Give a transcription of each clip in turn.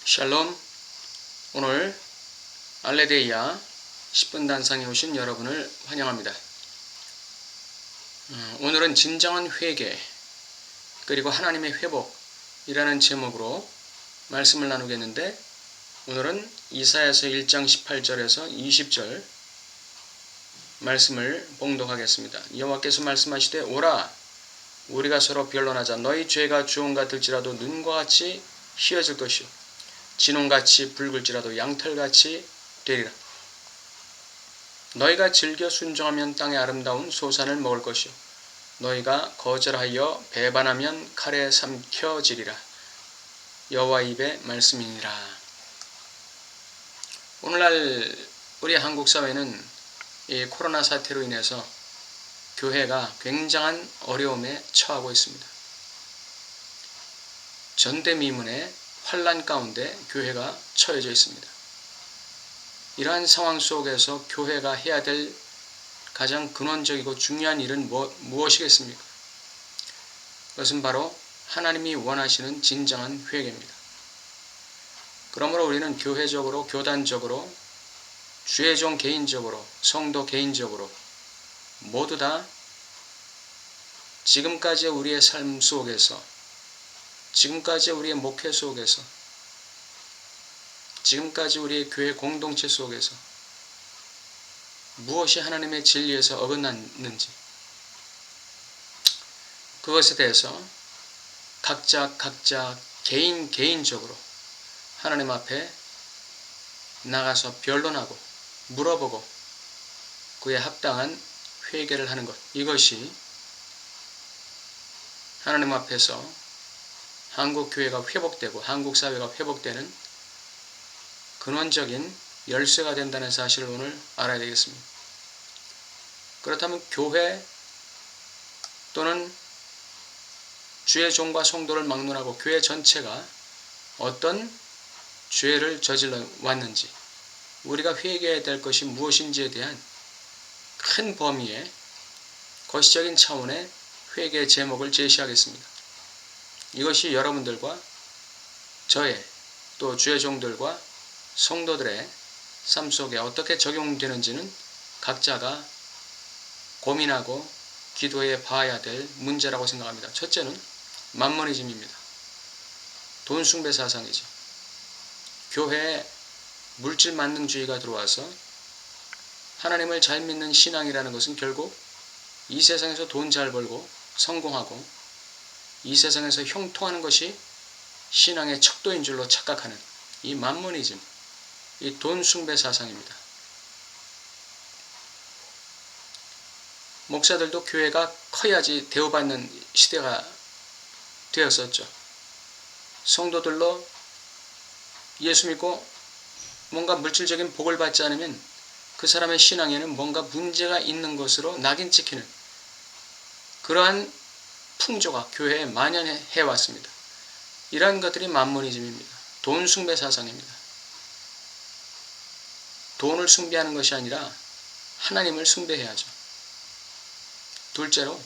샬롬. 오늘 알레데이아 10분 단상에 오신 여러분을 환영합니다. 오늘은 진정한 회개 그리고 하나님의 회복이라는 제목으로 말씀을 나누겠는데, 오늘은 이사야서 1장 18절에서 20절 말씀을 봉독하겠습니다. 여호와께서 말씀하시되, 오라 우리가 서로 변론하자. 너희 죄가 주홍 같을지라도 눈과 같이 희어질 것이요 진홍같이 붉을지라도 양털같이 되리라. 너희가 즐겨 순종하면 땅의 아름다운 소산을 먹을 것이요 너희가 거절하여 배반하면 칼에 삼켜지리라. 여호와 입의 말씀이니라. 오늘날 우리 한국 사회는 이 코로나 사태로 인해서 교회가 굉장한 어려움에 처하고 있습니다. 전대미문의 환란 가운데 교회가 처해져 있습니다. 이러한 상황 속에서 교회가 해야 될 가장 근원적이고 중요한 일은 무엇이겠습니까? 그것은 바로 하나님이 원하시는 진정한 회개입니다. 그러므로 우리는 교회적으로, 교단적으로, 주의 종 개인적으로, 성도 개인적으로 모두 다 지금까지 우리의 삶 속에서, 지금까지 우리의 목회 속에서, 지금까지 우리의 교회 공동체 속에서 무엇이 하나님의 진리에서 어긋났는지, 그것에 대해서 각자 개인적으로 하나님 앞에 나가서 변론하고 물어보고 그에 합당한 회개를 하는 것, 이것이 하나님 앞에서 한국 교회가 회복되고 한국 사회가 회복되는 근원적인 열쇠가 된다는 사실을 오늘 알아야 되겠습니다. 그렇다면 교회 또는 주의 종과 성도를 막론하고 교회 전체가 어떤 죄를 저질러 왔는지, 우리가 회개해야 될 것이 무엇인지에 대한 큰 범위의 거시적인 차원의 회개의 제목을 제시하겠습니다. 이것이 여러분들과 저의, 또 주의 종들과 성도들의 삶 속에 어떻게 적용되는지는 각자가 고민하고 기도해 봐야 될 문제라고 생각합니다. 첫째는 만모니즘입니다. 돈 숭배 사상이죠. 교회에 물질 만능주의가 들어와서 하나님을 잘 믿는 신앙이라는 것은 결국 이 세상에서 돈 잘 벌고 성공하고 이 세상에서 형통하는 것이 신앙의 척도인 줄로 착각하는 이 만모니즘, 이 돈 숭배 사상입니다. 목사들도 교회가 커야지 대우받는 시대가 되었었죠. 성도들로 예수 믿고 뭔가 물질적인 복을 받지 않으면 그 사람의 신앙에는 뭔가 문제가 있는 것으로 낙인 찍히는 그러한 풍조가 교회에 만연해 왔습니다. 이러한 것들이 만모니즘입니다. 돈 숭배 사상입니다. 돈을 숭배하는 것이 아니라 하나님을 숭배해야죠. 둘째로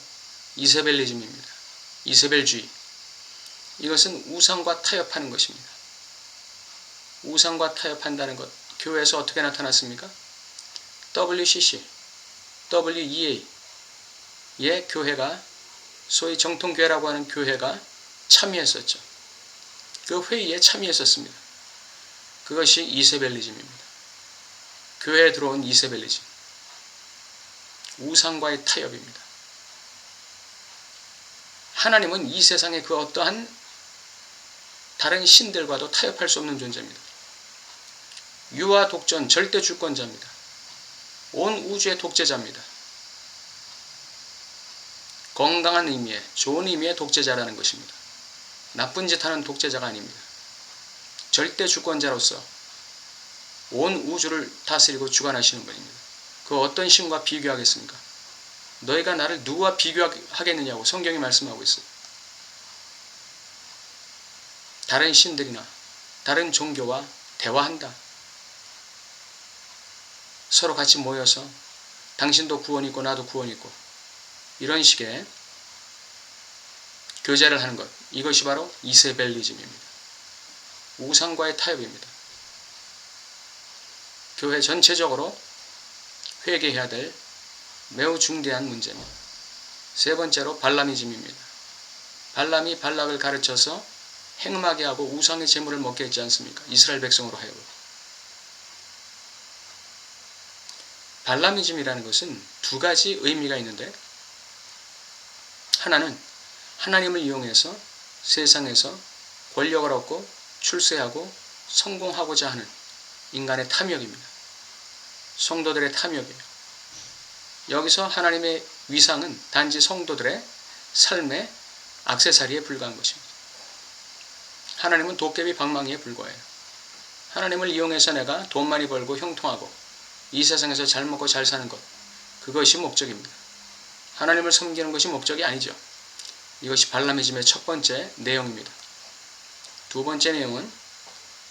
이세벨리즘입니다. 이세벨주의. 이것은 우상과 타협하는 것입니다. 우상과 타협한다는 것, 교회에서 어떻게 나타났습니까? WCC, WEA의 교회가, 소위 정통교회라고 하는 교회가 참여했었죠. 그 회의에 참여했었습니다. 그것이 이세벨리즘입니다. 교회에 들어온 이세벨리즘. 우상과의 타협입니다. 하나님은 이 세상의 그 어떠한 다른 신들과도 타협할 수 없는 존재입니다. 유아 독전 절대 주권자입니다. 온 우주의 독재자입니다. 건강한 의미의, 좋은 의미의 독재자라는 것입니다. 나쁜 짓 하는 독재자가 아닙니다. 절대 주권자로서 온 우주를 다스리고 주관하시는 분입니다. 그 어떤 신과 비교하겠습니까? 너희가 나를 누구와 비교하겠느냐고 성경이 말씀하고 있어요. 다른 신들이나 다른 종교와 대화한다. 서로 같이 모여서 당신도 구원 있고 나도 구원 있고 이런 식의 교제를 하는 것, 이것이 바로 이세벨리즘입니다. 우상과의 타협입니다. 교회 전체적으로 회개해야 될 매우 중대한 문제입니다. 세 번째로 발라미즘입니다. 발람이 발락을 가르쳐서 행음하게 하고 우상의 제물을 먹게 했지 않습니까? 이스라엘 백성으로 하여금. 발라미즘이라는 것은 두 가지 의미가 있는데, 하나는 하나님을 이용해서 세상에서 권력을 얻고 출세하고 성공하고자 하는 인간의 탐욕입니다. 성도들의 탐욕이에요. 여기서 하나님의 위상은 단지 성도들의 삶의 액세서리에 불과한 것입니다. 하나님은 도깨비 방망이에 불과해요. 하나님을 이용해서 내가 돈 많이 벌고 형통하고 이 세상에서 잘 먹고 잘 사는 것, 그것이 목적입니다. 하나님을 섬기는 것이 목적이 아니죠. 이것이 발라미즘의 첫 번째 내용입니다. 두 번째 내용은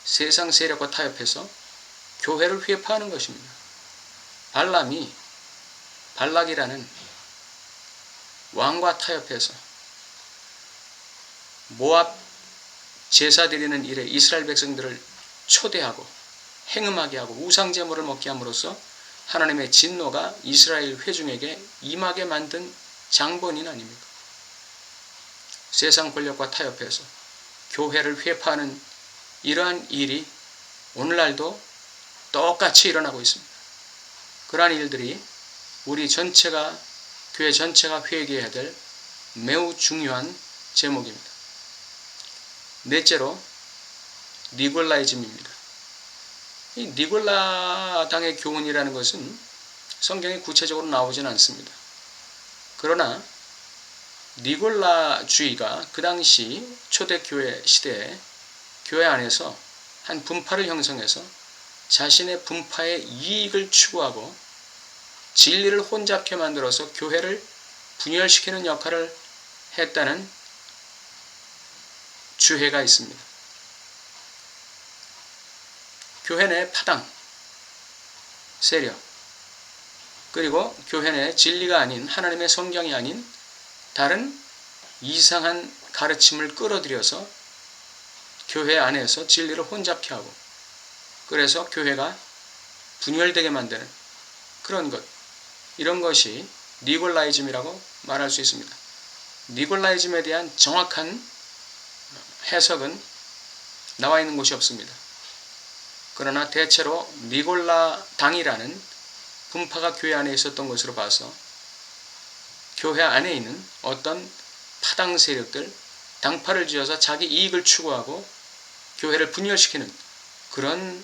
세상 세력과 타협해서 교회를 회파하는 것입니다. 발람이 발락이라는 왕과 타협해서 모압 제사 드리는 일에 이스라엘 백성들을 초대하고 행음하게 하고 우상제물을 먹게 함으로써 하나님의 진노가 이스라엘 회중에게 임하게 만든 장본인 아닙니까? 세상 권력과 타협해서 교회를 회파하는 이러한 일이 오늘날도 똑같이 일어나고 있습니다. 그러한 일들이 우리 전체가, 교회 전체가 회개해야 될 매우 중요한 제목입니다. 넷째로 니골라이즘입니다. 이 니골라당의 교훈이라는 것은 성경에 구체적으로 나오지는 않습니다. 그러나 니골라주의가 그 당시 초대교회 시대에 교회 안에서 한 분파를 형성해서 자신의 분파의 이익을 추구하고 진리를 혼잡케 만들어서 교회를 분열시키는 역할을 했다는 주해가 있습니다. 교회 내 파당, 세력, 그리고 교회 내 진리가 아닌, 하나님의 성경이 아닌 다른 이상한 가르침을 끌어들여서 교회 안에서 진리를 혼잡케 하고, 그래서 교회가 분열되게 만드는 그런 것, 이런 것이 니골라이즘이라고 말할 수 있습니다. 니골라이즘에 대한 정확한 해석은 나와 있는 곳이 없습니다. 그러나 대체로 니골라 당이라는 분파가 교회 안에 있었던 것으로 봐서 교회 안에 있는 어떤 파당 세력들, 당파를 지어서 자기 이익을 추구하고 교회를 분열시키는 그런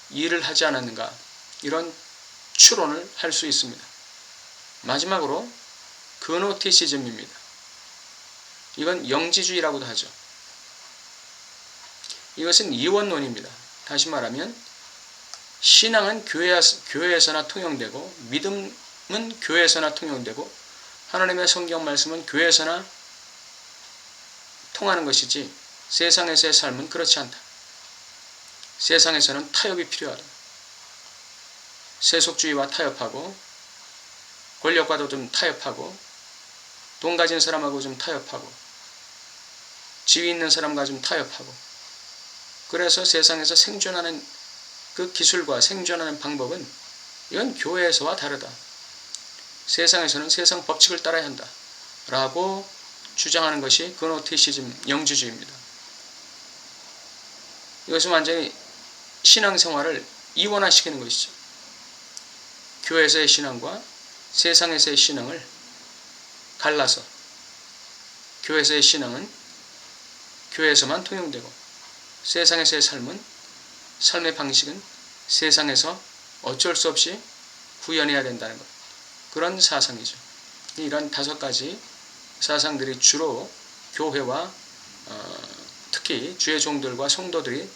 일을 하지 않았는가, 이런 추론을 할 수 있습니다. 마지막으로 그노티시즘입니다. 이건 영지주의라고도 하죠. 이것은 이원론입니다. 다시 말하면 신앙은 교회에서나 통용되고, 믿음은 교회에서나 통용되고, 하나님의 성경 말씀은 교회에서나 통하는 것이지 세상에서의 삶은 그렇지 않다. 세상에서는 타협이 필요하다. 세속주의와 타협하고, 권력과도 좀 타협하고, 돈 가진 사람하고 좀 타협하고, 지위 있는 사람과 좀 타협하고, 그래서 세상에서 생존하는 그 기술과 생존하는 방법은 이건 교회에서와 다르다. 세상에서는 세상 법칙을 따라야 한다 라고 주장하는 것이 그노티시즘, 영지주의입니다. 이것은 완전히 신앙생활을 이원화시키는 것이죠. 교회에서의 신앙과 세상에서의 신앙을 갈라서 교회에서의 신앙은 교회에서만 통용되고, 세상에서의 삶의 방식은 세상에서 어쩔 수 없이 구현해야 된다는 것, 그런 사상이죠. 이런 5가지 사상들이 주로 교회와 특히 주의 종들과 성도들이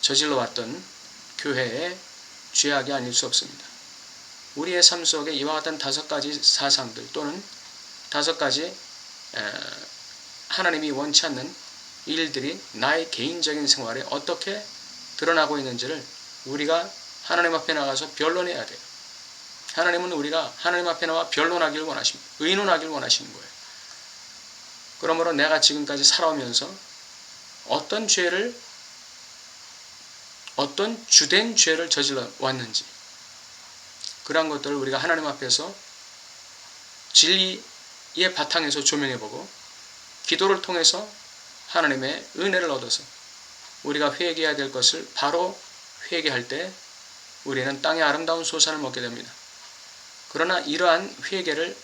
저질러왔던 교회의 죄악이 아닐 수 없습니다. 우리의 삶 속에 이와 같은 5가지 사상들 또는 5가지 하나님이 원치 않는 일들이 나의 개인적인 생활에 어떻게 드러나고 있는지를 우리가 하나님 앞에 나가서 변론해야 돼요. 하나님은 우리가 하나님 앞에 나와 변론하기를 원하십니다. 의논하기를 원하시는 거예요. 그러므로 내가 지금까지 살아오면서 어떤 죄를 어떤 주된 죄를 저질러 왔는지, 그러한 것들을 우리가 하나님 앞에서 진리의 바탕에서 조명해보고 기도를 통해서 하나님의 은혜를 얻어서 우리가 회개해야 될 것을 바로 회개할 때 우리는 땅의 아름다운 소산을 먹게 됩니다. 그러나 이러한 회개를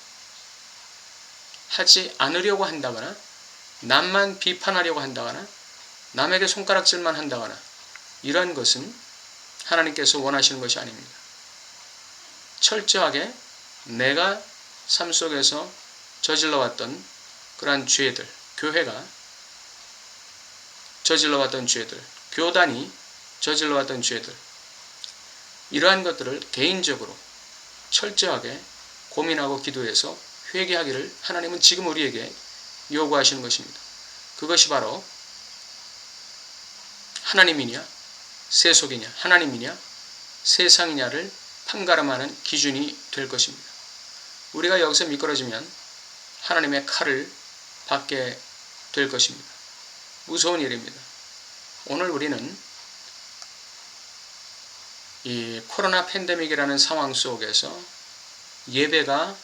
하지 않으려고 한다거나 남만 비판하려고 한다거나 남에게 손가락질만 한다거나 이러한 것은 하나님께서 원하시는 것이 아닙니다. 철저하게 내가 삶 속에서 저질러왔던 그러한 죄들, 교회가 저질러왔던 죄들, 교단이 저질러왔던 죄들, 이러한 것들을 개인적으로 철저하게 고민하고 기도해서 회개하기를 하나님은 지금 우리에게 요구하시는 것입니다. 그것이 바로 하나님이냐 세속이냐, 하나님이냐 세상이냐를 판가름하는 기준이 될 것입니다. 우리가 여기서 미끄러지면 하나님의 칼을 받게 될 것입니다. 무서운 일입니다. 오늘 우리는 이 코로나 팬데믹이라는 상황 속에서 예배가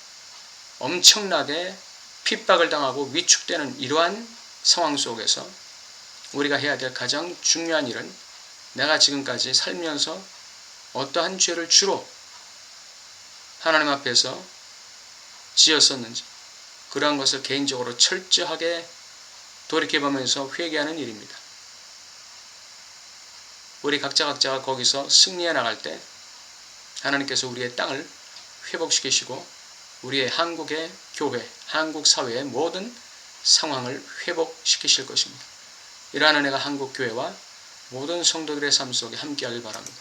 엄청나게 핍박을 당하고 위축되는 이러한 상황 속에서 우리가 해야 될 가장 중요한 일은 내가 지금까지 살면서 어떠한 죄를 주로 하나님 앞에서 지었었는지 그러한 것을 개인적으로 철저하게 돌이켜보면서 회개하는 일입니다. 우리 각자가 거기서 승리해 나갈 때 하나님께서 우리의 땅을 회복시키시고 우리의 한국의 교회, 한국 사회의 모든 상황을 회복시키실 것입니다. 이러한 은혜가 한국 교회와 모든 성도들의 삶 속에 함께하길 바랍니다.